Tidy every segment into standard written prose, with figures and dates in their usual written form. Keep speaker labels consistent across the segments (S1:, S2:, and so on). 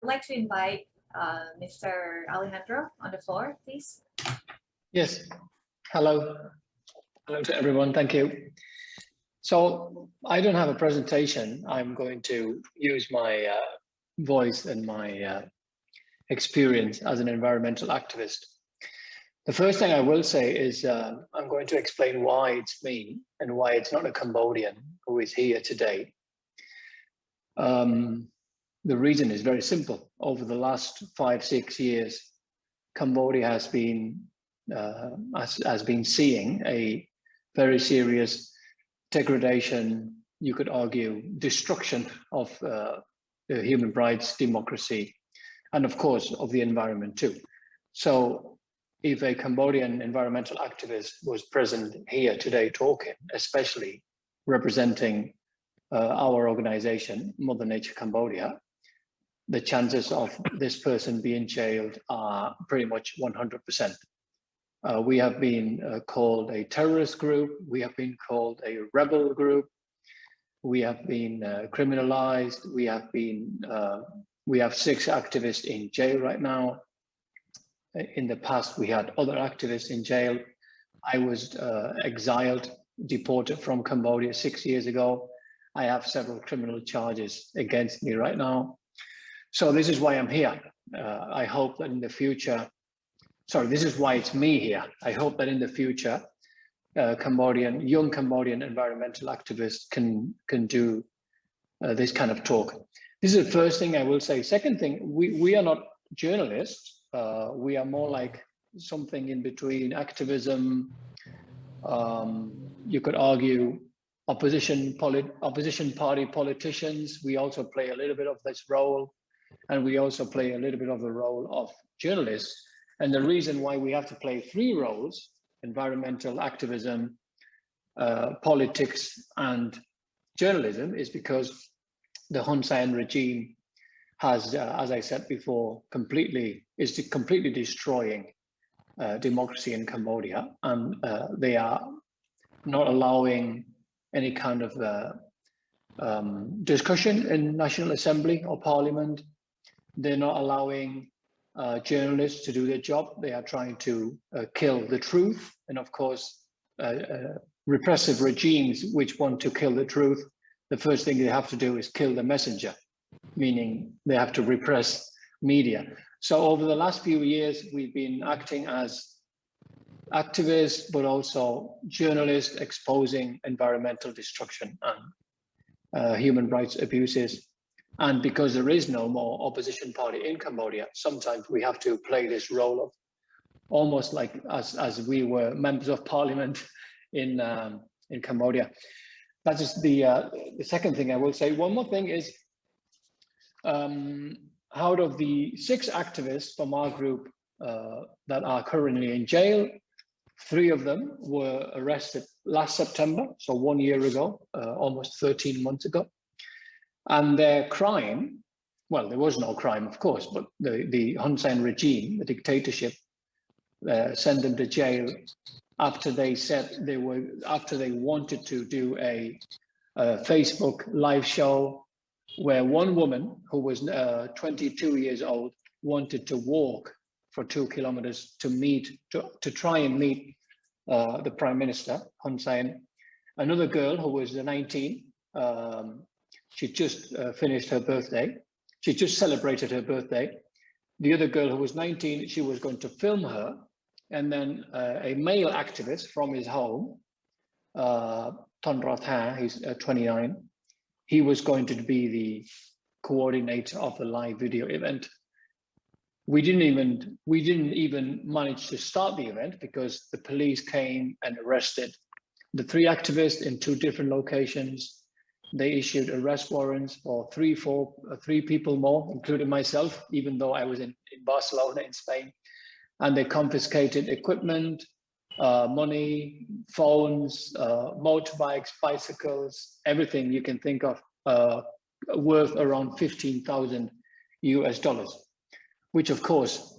S1: like to invite Mr. Alejandro on the floor, please.
S2: Yes. Hello. Hello to everyone. Thank you. So I don't have a presentation. I'm going to use my voice and my experience as an environmental activist. The first thing I will say is I'm going to explain why it's me and why it's not a Cambodian who is here today. The reason is very simple. Over the last 5-6 years, Cambodia has been seeing a very serious degradation, you could argue, destruction of human rights, democracy, and of course of the environment too. So if a Cambodian environmental activist was present here today talking, especially representing our organization, Mother Nature Cambodia, the chances of this person being jailed are pretty much 100%. We have been called a terrorist group. We have been called a rebel group. We have been criminalized. We have 6 activists in jail right now. In the past, we had other activists in jail. I was exiled, deported from Cambodia 6 years ago. I have several criminal charges against me right now. So this is why I'm here. I hope that in the future, this is why it's me here. I hope that in the future, young Cambodian environmental activists can do this kind of talk. This is the first thing I will say. Second thing, we are not journalists. We are more like something in between activism. You could argue opposition party politicians. We also play a little bit of this role, and we also play a little bit of the role of journalists. And the reason why we have to play 3 roles, environmental activism, politics, and journalism, is because the Hun Sen regime has, as I said before, completely destroying democracy in Cambodia, and they are not allowing any kind of discussion in National Assembly or Parliament. They're not allowing journalists to do their job. They are trying to kill the truth, and of course, repressive regimes which want to kill the truth, the first thing they have to do is kill the messenger, meaning they have to repress media. So over the last few years, we've been acting as activists, but also journalists exposing environmental destruction and human rights abuses. And because there is no more opposition party in Cambodia, sometimes we have to play this role of almost like as we were members of parliament in Cambodia. That is the second thing I will say. One more thing is, out of the 6 activists from our group that are currently in jail, 3 of them were arrested last September, so 1 year ago, almost 13 months ago. And their crime, well, there was no crime, of course, but the Hun Sen regime, the dictatorship, sent them to jail after they said after they wanted to do a Facebook live show where one woman who was 22 years old wanted to walk for 2 kilometers to try and meet the Prime Minister, Hun Sen. Another girl who was 19, she just finished her birthday. She just celebrated her birthday. The other girl who was 19, she was going to film her. And then a male activist from his home, Ton Ratha, he's 29, he was going to be the coordinator of the live video event. We didn't even manage to start the event because the police came and arrested the 3 activists in 2 different locations. They issued arrest warrants for 3 people more, including myself, even though I was in Barcelona in Spain. And they confiscated equipment, money, phones, motorbikes, bicycles, everything you can think of, worth around $15,000 US, which of course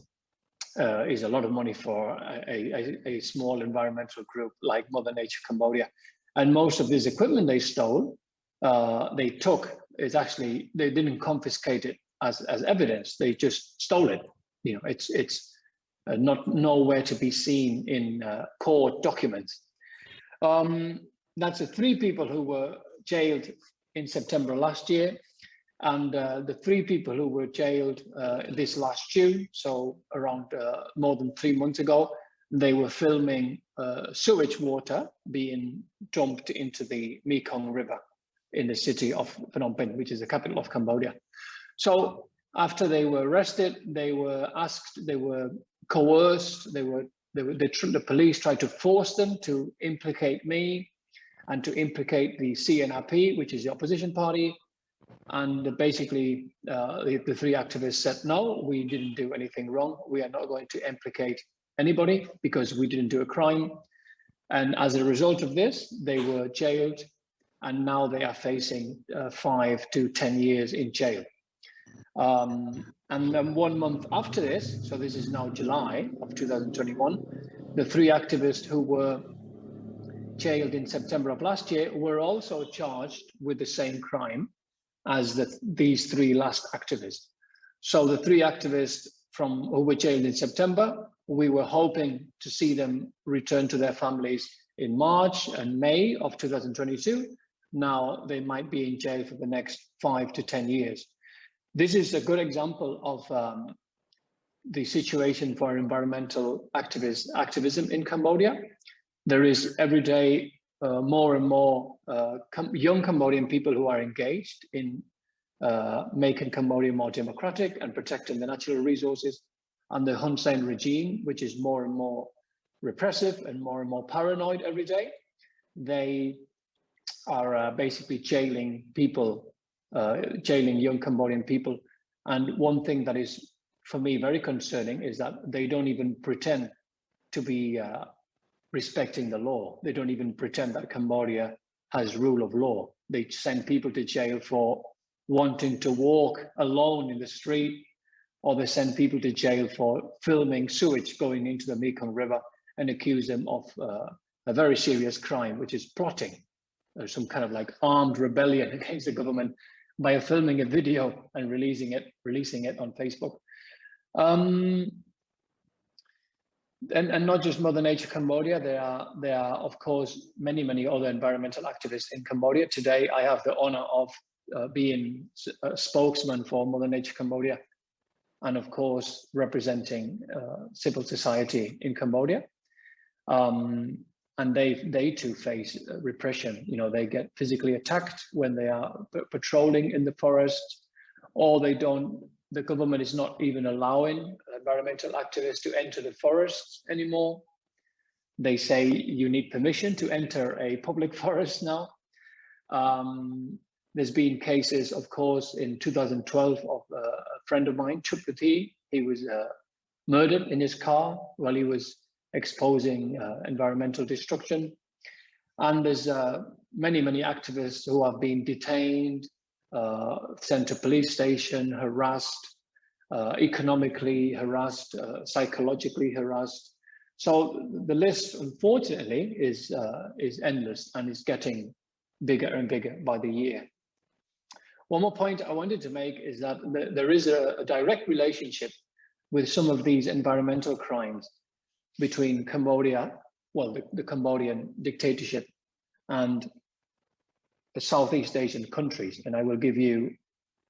S2: is a lot of money for a small environmental group like Mother Nature Cambodia. And most of this equipment they stole, they didn't confiscate it. as evidence. They just stole it. You know, it's not nowhere to be seen in court documents. That's the 3 people who were jailed in September last year, and the 3 people who were jailed this last June, so around more than 3 months ago, they were filming sewage water being dumped into the Mekong River in the city of Phnom Penh, which is the capital of Cambodia. So after they were arrested, they were asked, they were coerced, the police tried to force them to implicate me and to implicate the CNRP, which is the opposition party. And basically, the 3 activists said, no, we didn't do anything wrong. We are not going to implicate anybody because we didn't do a crime. And as a result of this, they were jailed, and now they are facing 5 to 10 years in jail. And then 1 month after this, so this is now July of 2021, the 3 activists who were jailed in September of last year were also charged with the same crime as these 3 last activists. So the 3 activists who were jailed in September, we were hoping to see them return to their families in March and May of 2022. Now they might be in jail for the next 5 to 10 years. This is a good example of the situation for environmental activism in Cambodia. There is every day more and more young Cambodian people who are engaged in making Cambodia more democratic and protecting the natural resources, and the Hun Sen regime, which is more and more repressive and more paranoid every day. They are basically jailing people, jailing young Cambodian people. And one thing that is, for me, very concerning is that they don't even pretend to be respecting the law. They don't even pretend that Cambodia has rule of law. They send people to jail for wanting to walk alone in the street, or they send people to jail for filming sewage going into the Mekong River and accuse them of a very serious crime, which is plotting, some kind of like armed rebellion against the government by filming a video and releasing it on Facebook. And not just Mother Nature Cambodia, there are of course many other environmental activists in Cambodia. Today I have the honor of being a spokesman for Mother Nature Cambodia, and of course representing civil society in Cambodia. And they too face repression. You know, they get physically attacked when they are patrolling in the forest, or the government is not even allowing environmental activists to enter the forests anymore. They say you need permission to enter a public forest now. There's been cases, of course, in 2012 of a friend of mine, Chupati. He was murdered in his car while he was exposing environmental destruction. And there's many activists who have been detained, sent to police station, harassed, economically harassed, psychologically harassed. So the list, unfortunately, is endless and is getting bigger and bigger by the year. One more point I wanted to make is that there is a direct relationship with some of these environmental crimes between Cambodia, well, the Cambodian dictatorship, and the Southeast Asian countries. And I will give you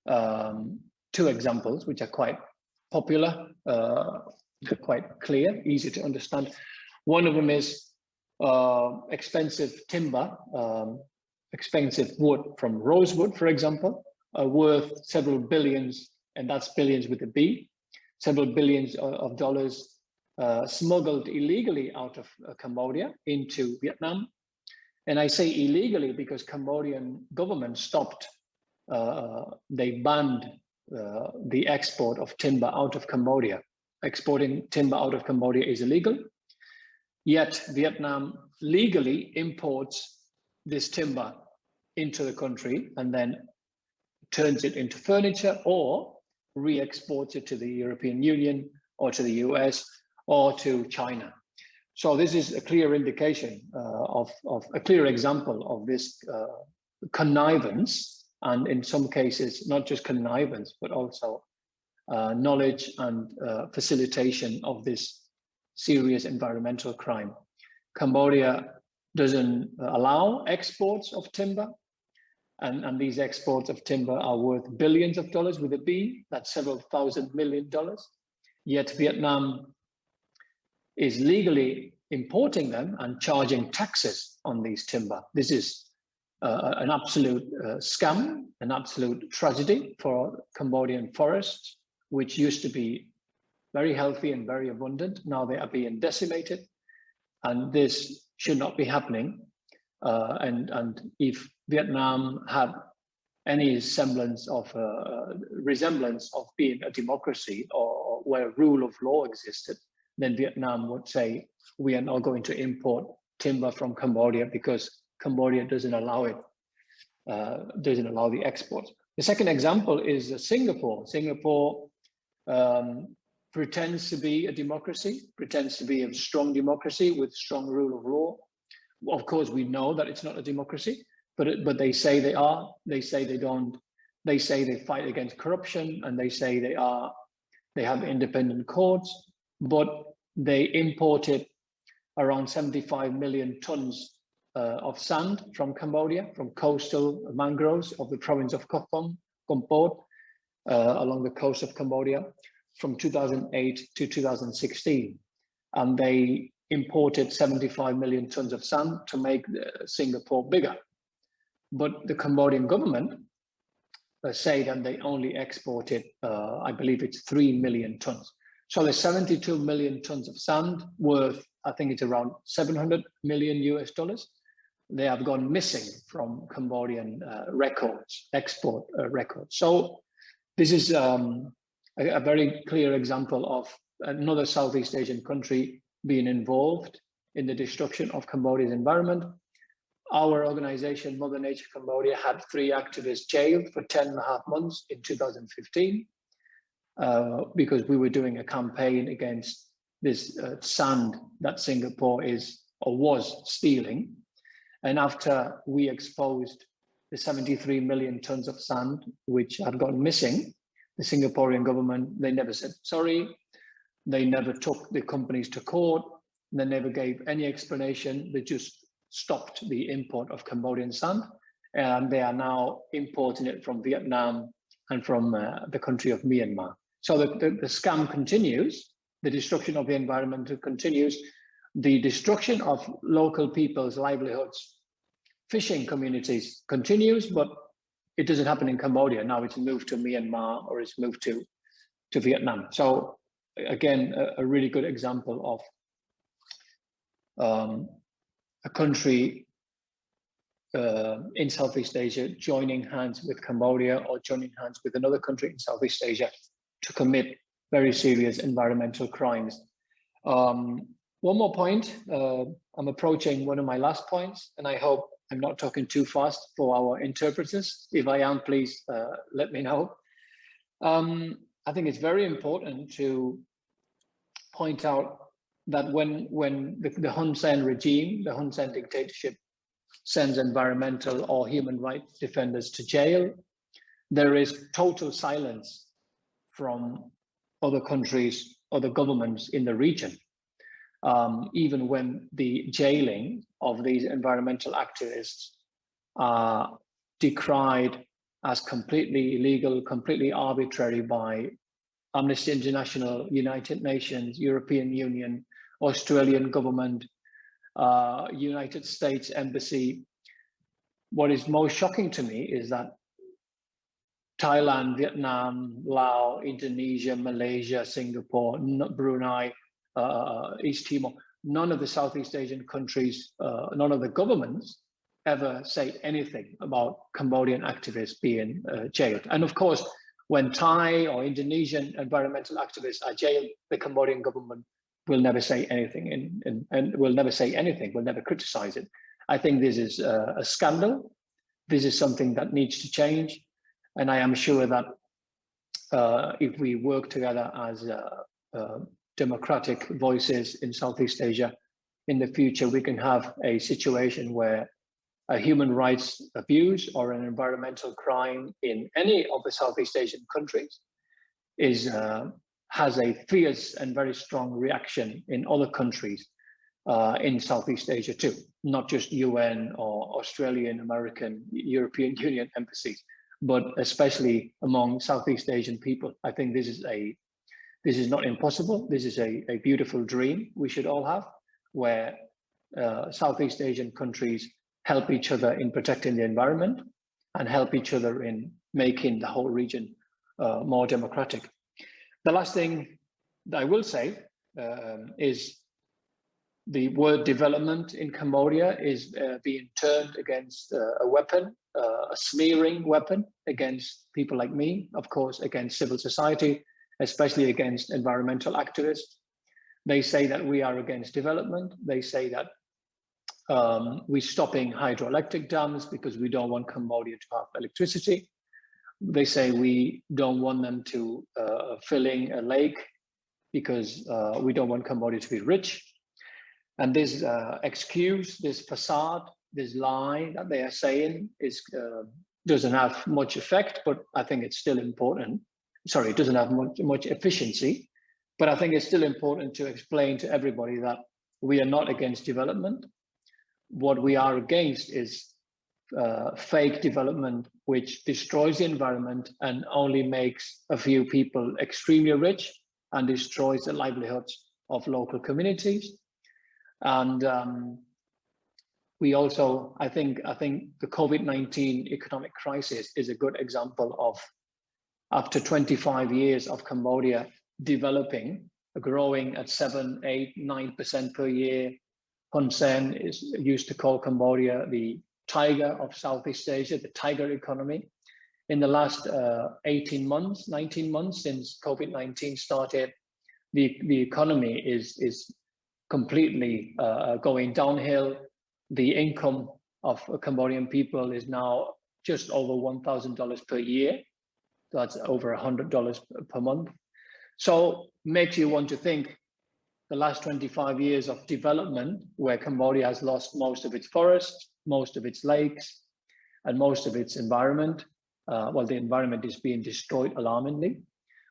S2: 2 examples, which are quite popular, quite clear, easy to understand. One of them is expensive timber, expensive wood from rosewood, for example, worth several billions, and that's billions with a B, several billions of dollars smuggled illegally out of Cambodia into Vietnam. And I say illegally because Cambodian government stopped, they banned the export of timber out of Cambodia. Exporting timber out of Cambodia is illegal, yet Vietnam legally imports this timber into the country and then turns it into furniture or re-exports it to the European Union or to the US or to China. So this is a clear indication of a clear example of this connivance and in some cases, not just connivance, but also knowledge and facilitation of this serious environmental crime. Cambodia doesn't allow exports of timber, and these exports of timber are worth billions of dollars with a B, that's several $1,000 million. Yet Vietnam is legally importing them and charging taxes on these timber. This is an absolute scam, an absolute tragedy for Cambodian forests, which used to be very healthy and very abundant. Now they are being decimated, and this should not be happening. And if Vietnam had any semblance of resemblance of being a democracy or where rule of law existed, then Vietnam would say, we are not going to import timber from Cambodia because Cambodia doesn't allow it, doesn't allow the exports. The second example is Singapore. Singapore pretends to be a democracy, pretends to be a strong democracy with strong rule of law. Of course, we know that it's not a democracy, but they say they are. They say they don't. They say they fight against corruption, and they say they have independent courts, but they imported around 75 million tons of sand from Cambodia, from coastal mangroves of the province of Koppom, Kompot, along the coast of Cambodia, from 2008 to 2016. And they imported 75 million tons of sand to make Singapore bigger. But the Cambodian government say that they only exported, I believe it's 3 million tons. So there's 72 million tons of sand worth, I think it's around 700 million US dollars. They have gone missing from Cambodian records, export records. So this is a very clear example of another Southeast Asian country being involved in the destruction of Cambodia's environment. Our organization, Mother Nature Cambodia, had 3 activists jailed for 10.5 months in 2015 because we were doing a campaign against this sand that Singapore is or was stealing. And after we exposed the 73 million tons of sand which had gone missing, the Singaporean government, they never said sorry. They never took the companies to court. They never gave any explanation. They just stopped the import of Cambodian sand, and they are now importing it from Vietnam and from the country of Myanmar. So the scam continues. The destruction of the environment continues. The destruction of local people's livelihoods, fishing communities continues, but it doesn't happen in Cambodia. Now it's moved to Myanmar or it's moved to Vietnam. So again, a really good example of a country in Southeast Asia joining hands with Cambodia or joining hands with another country in Southeast Asia to commit very serious environmental crimes. One more point, I'm approaching one of my last points, and I hope I'm not talking too fast for our interpreters. If I am, please let me know. I think it's very important to point out that when the Hun Sen regime, the Hun Sen dictatorship, sends environmental or human rights defenders to jail, there is total silence from other countries, other governments in the region. Even when the jailing of these environmental activists are decried as completely illegal, completely arbitrary by Amnesty International, United Nations, European Union, Australian government, United States Embassy. What is most shocking to me is that Thailand, Vietnam, Laos, Indonesia, Malaysia, Singapore, Brunei, East Timor, none of the Southeast Asian countries, none of the governments ever say anything about Cambodian activists being jailed. And of course, when Thai or Indonesian environmental activists are jailed, the Cambodian government will never say anything and will never say anything, will never criticize it. I think this is a scandal. This is something that needs to change. And I am sure that if we work together as democratic voices in Southeast Asia, in the future, we can have a situation where a human rights abuse or an environmental crime in any of the Southeast Asian countries has a fierce and very strong reaction in other countries in Southeast Asia too, not just UN or Australian, American, European Union embassies, but especially among Southeast Asian people. I think this is not impossible. This is a beautiful dream we should all have, where Southeast Asian countries help each other in protecting the environment and help each other in making the whole region more democratic. The last thing that I will say is the word development in Cambodia is being turned against a weapon, a smearing weapon against people like me, of course, against civil society, especially against environmental activists. They say that we are against development. They say that we're stopping hydroelectric dams because we don't want Cambodia to have electricity. They say we don't want them to filling a lake because we don't want Cambodia to be rich. And this excuse, this facade, this lie that they are saying doesn't have much effect, but I think it's still important. Sorry, it doesn't have much efficiency, but I think it's still important to explain to everybody that we are not against development. What we are against is fake development, which destroys the environment and only makes a few people extremely rich and destroys the livelihoods of local communities. And we also, I think the COVID-19 economic crisis is a good example of, after 25 years of Cambodia developing, growing at 7, 8, 9% per year. Hun Sen used to call Cambodia the tiger of Southeast Asia, the tiger economy. In the last 18 months, 19 months since COVID-19 started, the economy is completely going downhill. The income of Cambodian people is now just over $1,000 per year. That's over $100 per month. So makes you want to think the last 25 years of development, where Cambodia has lost most of its forests, most of its lakes, and most of its environment. Well, the environment is being destroyed alarmingly.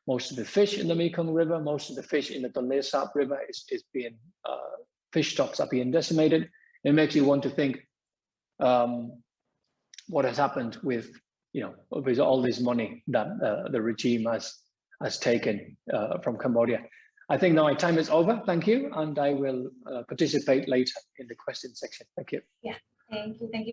S2: Most of the fish in the Mekong River, most of the fish in the Thammasat River is being, fish stocks are being decimated. It makes you want to think what has happened with, with all this money that the regime has taken from Cambodia. I think now my time is over. Thank you, and I will participate later in the question section. Thank you.
S1: Yeah, thank you.